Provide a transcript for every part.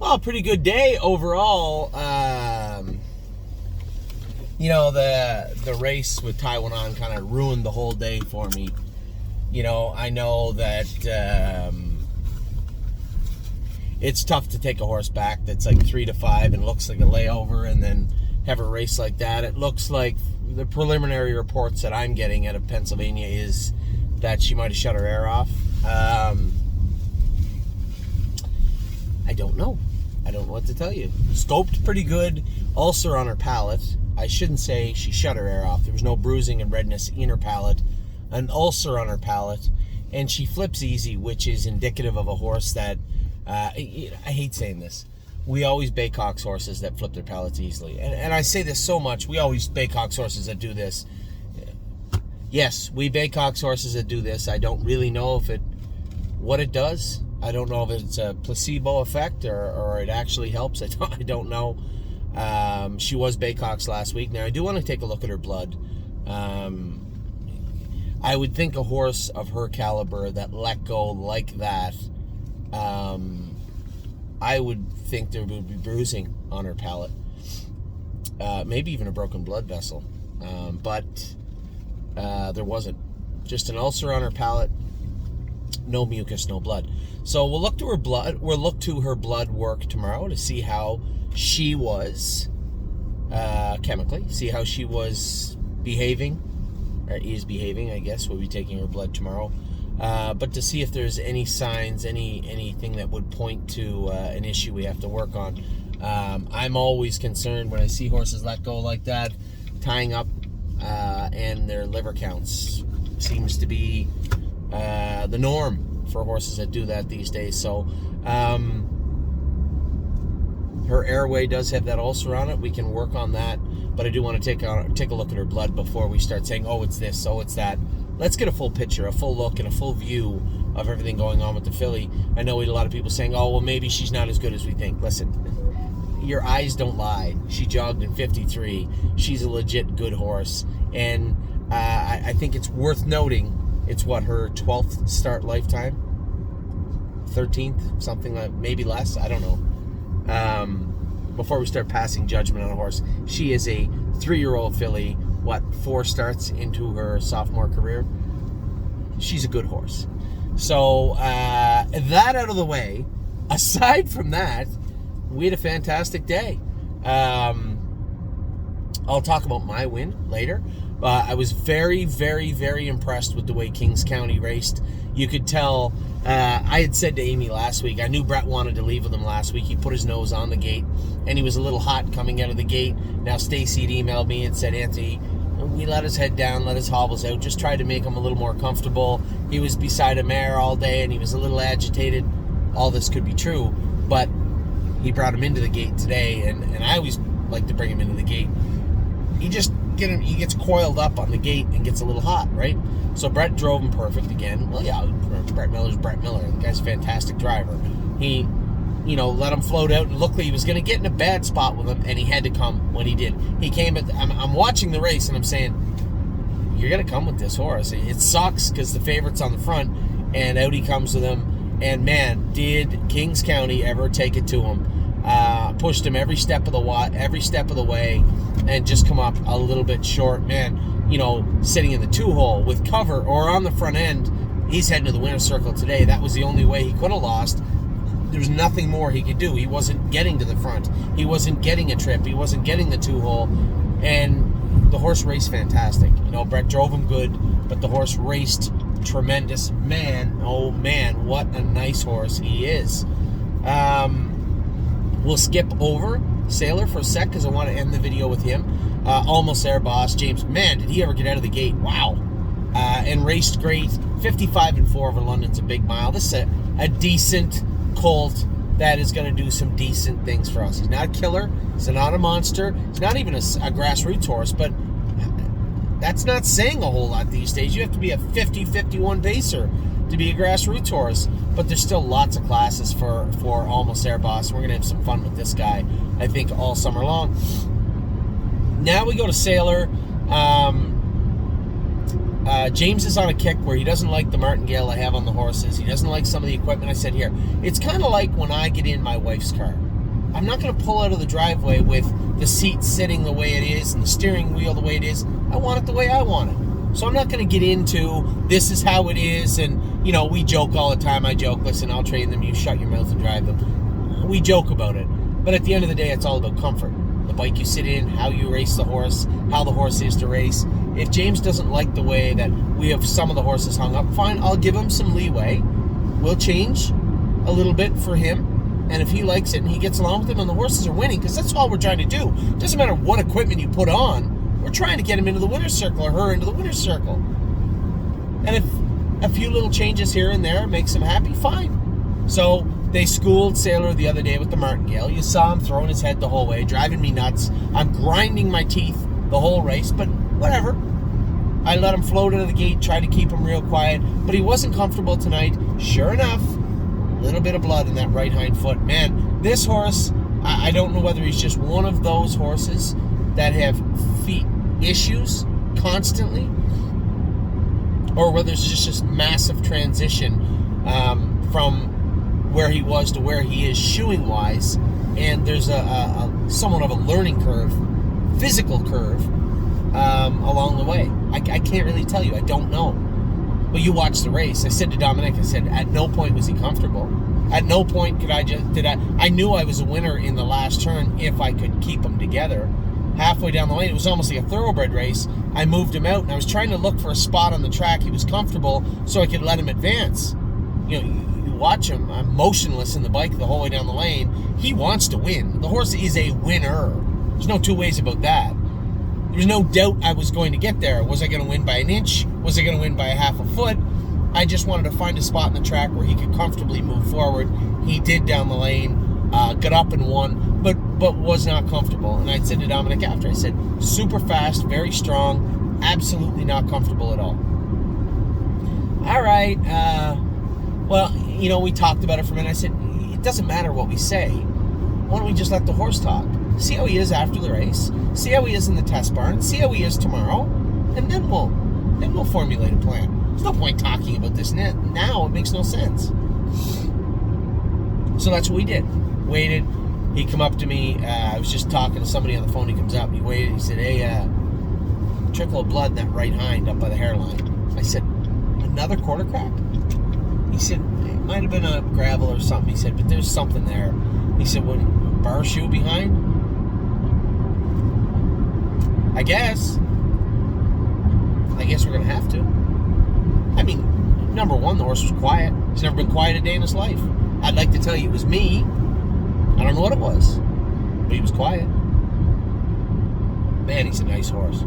Well, pretty good day overall. The race with Taiwan kind of ruined the whole day for me. I know that it's tough to take a horse back that's like 3-5 and looks like a layover and then have a race like that. It looks like the preliminary reports that I'm getting out of Pennsylvania is that she might have shut her air off. I don't know. I don't know what to tell you. Scoped pretty good. Ulcer on her palate. I shouldn't say she shut her air off. There was no bruising and redness in her palate. An ulcer on her palate. And she flips easy, which is indicative of a horse that, I hate saying this, we always Baycox horses that flip their palates easily. And I say this so much, we always Baycox horses that do this. Yes, we Baycox horses that do this. I don't really know what it does. I don't know if it's a placebo effect or it actually helps. I don't know. She was Baycox last week. Now, I do want to take a look at her blood. I would think a horse of her caliber that let go like that, I would think there would be bruising on her palate. Maybe even a broken blood vessel. But there wasn't. Just an ulcer on her palate. No mucus, no blood. So we'll look to her blood. We'll look to her blood work tomorrow to see how she was chemically. See how she was behaving, or is behaving. I guess we'll be taking her blood tomorrow. But to see if there's any signs, anything that would point to an issue we have to work on. I'm always concerned when I see horses let go like that, tying up, and their liver counts seems to be the norm for horses that do that these days. So her airway does have that ulcer on it. We can work on that, but I do want to take a look at her blood before we start saying, oh, it's this, oh, it's that. Let's get a full picture, a full look, and a full view of everything going on with the filly. I know we had a lot of people saying, oh, well, maybe she's not as good as we think. Listen, your eyes don't lie. She jogged in 53. She's a legit good horse. And I think it's worth noting, it's what, her 12th start lifetime? 13th? Something like, maybe less? I don't know. Before we start passing judgment on a horse, she is a 3-year-old filly, 4 starts into her sophomore career? She's a good horse. So, that out of the way, aside from that, we had a fantastic day. I'll talk about my win later. I was very, very, very impressed with the way Kings County raced. You could tell, I had said to Amy last week, I knew Brett wanted to leave with him last week. He put his nose on the gate, and he was a little hot coming out of the gate. Now, Stacy had emailed me and said, Anthony, we let his head down, let his hobbles out, just tried to make him a little more comfortable. He was beside a mare all day, and he was a little agitated. All this could be true, but he brought him into the gate today, and I always like to bring him into the gate. He gets coiled up on the gate and gets a little hot, right? So Brett drove him perfect again. Well, yeah, Brett Miller's Brett Miller. The guy's a fantastic driver. He, let him float out, and looked like he was going to get in a bad spot with him, and he had to come when he did. He came I'm watching the race, and I'm saying, you're going to come with this horse. It sucks because the favorite's on the front, and out he comes with him. And man, did Kings County ever take it to him? Pushed him every step of the way, and just come up a little bit short. Man, sitting in the 2-hole with cover or on the front end, he's heading to the winner's circle today. That was the only way he could have lost. There was nothing more he could do. He wasn't getting to the front. He wasn't getting a trip. He wasn't getting the 2-hole. And the horse raced fantastic. Brett drove him good, but the horse raced tremendous. Man, oh man, what a nice horse he is. We'll skip over Sailor for a sec because I want to end the video with him. Almost there, boss. James, man, did he ever get out of the gate? Wow. And raced great. 55-4 over London's a big mile. This is a decent colt that is going to do some decent things for us. He's not a killer. He's not a monster. He's not even a grassroots horse, but that's not saying a whole lot these days. You have to be a 50-51 pacer to be a grassroots horse, but there's still lots of classes for Almost There, boss. We're going to have some fun with this guy, I think, all summer long. Now we go to Sailor. James is on a kick where he doesn't like the martingale I have on the horses. He doesn't like some of the equipment I said here. It's kind of like when I get in my wife's car. I'm not going to pull out of the driveway with the seat sitting the way it is and the steering wheel the way it is. I want it the way I want it. So I'm not going to get into this is how it is. And, you know, we joke all the time. I joke, listen, I'll train them. You shut your mouth and drive them. We joke about it. But at the end of the day, it's all about comfort. The bike you sit in, how you race the horse, how the horse is to race. If James doesn't like the way that we have some of the horses hung up, fine, I'll give him some leeway. We'll change a little bit for him. And if he likes it and he gets along with it and the horses are winning, because that's all we're trying to do. It doesn't matter what equipment you put on. We're trying to get him into the winner's circle or her into the winner's circle. And if a few little changes here and there makes him happy, fine. So they schooled Sailor the other day with the martingale. You saw him throwing his head the whole way, driving me nuts. I'm grinding my teeth the whole race, but whatever. I let him float out of the gate, tried to keep him real quiet, but he wasn't comfortable tonight. Sure enough, a little bit of blood in that right hind foot. Man, this horse, I don't know whether he's just one of those horses that have feet issues constantly, or whether it's just this massive transition from where he was to where he is shoeing wise, and there's a somewhat of a learning curve, physical curve along the way. I can't really tell you. I don't know. But you watched the race. I said to Dominic, I said, at no point was he comfortable. At no point I knew I was a winner in the last turn if I could keep them together. Halfway down the lane, it was almost like a thoroughbred race. I moved him out, and I was trying to look for a spot on the track he was comfortable so I could let him advance. You know, you watch him. I'm motionless in the bike the whole way down the lane. He wants to win. The horse is a winner. There's no two ways about that. There was no doubt I was going to get there. Was I going to win by an inch? Was I going to win by a half a foot? I just wanted to find a spot in the track where he could comfortably move forward. He did down the lane, got up and won, but was not comfortable. And I said to Dominic after, I said, super fast, very strong, absolutely not comfortable at all. All right. Well, you know, we talked about it for a minute. I said, it doesn't matter what we say. Why don't we just let the horse talk? See how he is after the race. See how he is in the test barn. See how he is tomorrow. And then we'll formulate a plan. There's no point talking about this now. It makes no sense. So that's what we did. Waited. He come up to me. I was just talking to somebody on the phone. He comes up. He waited. He said, hey, trickle of blood in that right hind up by the hairline. I said, another quarter crack? He said, it might have been a gravel or something. He said, but there's something there. He said, what, bar shoe behind? I guess we're going to have to. I mean, number one, the horse was quiet. He's never been quiet a day in his life. I'd like to tell you it was me. I don't know what it was, but he was quiet. Man, he's a nice horse.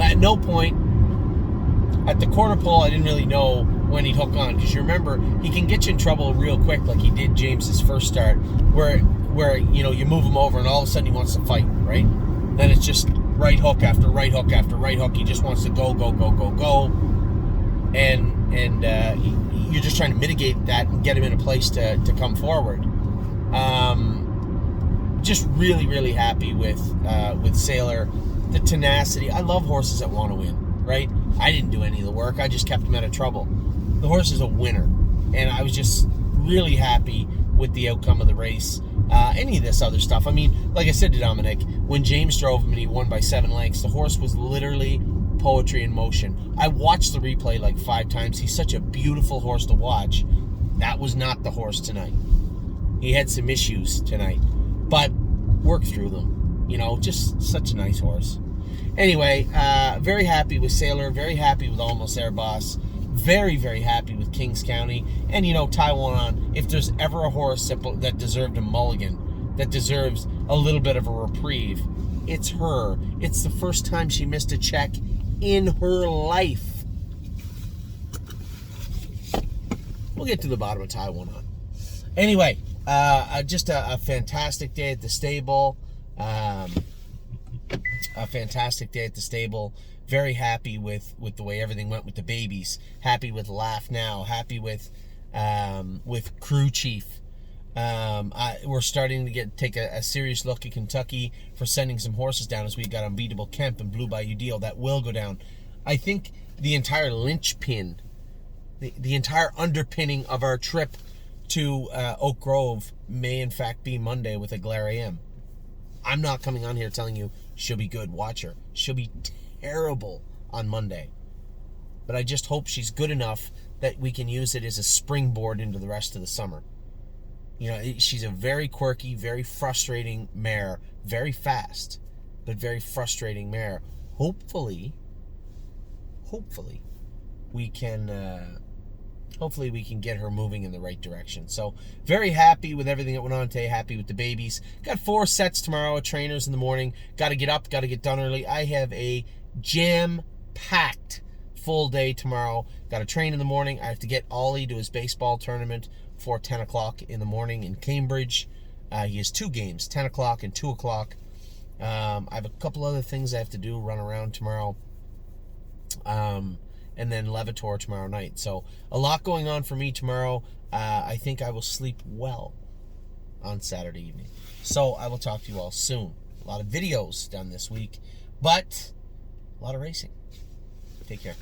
At no point, at the quarter pole, I didn't really know when he'd hook on, because you remember, he can get you in trouble real quick, like he did James's first start, where you know, you move him over and all of a sudden he wants to fight, right? Then it's just right hook after right hook after right hook. He just wants to go. And you're just trying to mitigate that and get him in a place to come forward. Just really, really happy with Sailor. The tenacity. I love horses that want to win, right? I didn't do any of the work. I just kept him out of trouble. The horse is a winner. And I was just really happy with the outcome of the race. Any of this other stuff. I mean, like I said to Dominic, when James drove him and he won by 7 lengths, the horse was literally poetry in motion. I watched the replay like 5 times. He's such a beautiful horse to watch. That was not the horse tonight. He had some issues tonight, but worked through them. You know, just such a nice horse. Anyway, very happy with Sailor, very happy with Almost Air Boss, very, very happy with Kings County. And, you know, Taiwan, if there's ever a horse that deserved a mulligan, that deserves a little bit of a reprieve, it's her. It's the first time she missed a check in her life. We'll get to the bottom of Taiwan. Anyway, just a fantastic day at the stable. A fantastic day at the stable. Very happy with the way everything went with the babies. Happy with Laugh Now. Happy with Crew Chief. We're starting to take a serious look at Kentucky for sending some horses down, as we got Unbeatable Kemp and Blue Bayou Deal. That will go down. I think the entire linchpin, the entire underpinning of our trip to Oak Grove may in fact be Monday with a Glare AM. I'm not coming on here telling you she'll be good. Watch her. She'll be terrible on Monday. But I just hope she's good enough that we can use it as a springboard into the rest of the summer. You know, she's a very quirky, very frustrating mare. Very fast, but very frustrating mare. Hopefully, we can get her moving in the right direction. So very happy with everything that went on today. Happy with the babies. Got 4 sets tomorrow at trainers in the morning. Got to get up. Got to get done early. I have a jam-packed full day tomorrow. Got to train in the morning. I have to get Ollie to his baseball tournament for 10 o'clock in the morning in Cambridge. He has 2 games, 10 o'clock and 2 o'clock. I have a couple other things I have to do, run around tomorrow. And then Levator tomorrow night. So a lot going on for me tomorrow. I think I will sleep well on Saturday evening. So I will talk to you all soon. A lot of videos done this week, but a lot of racing. Take care.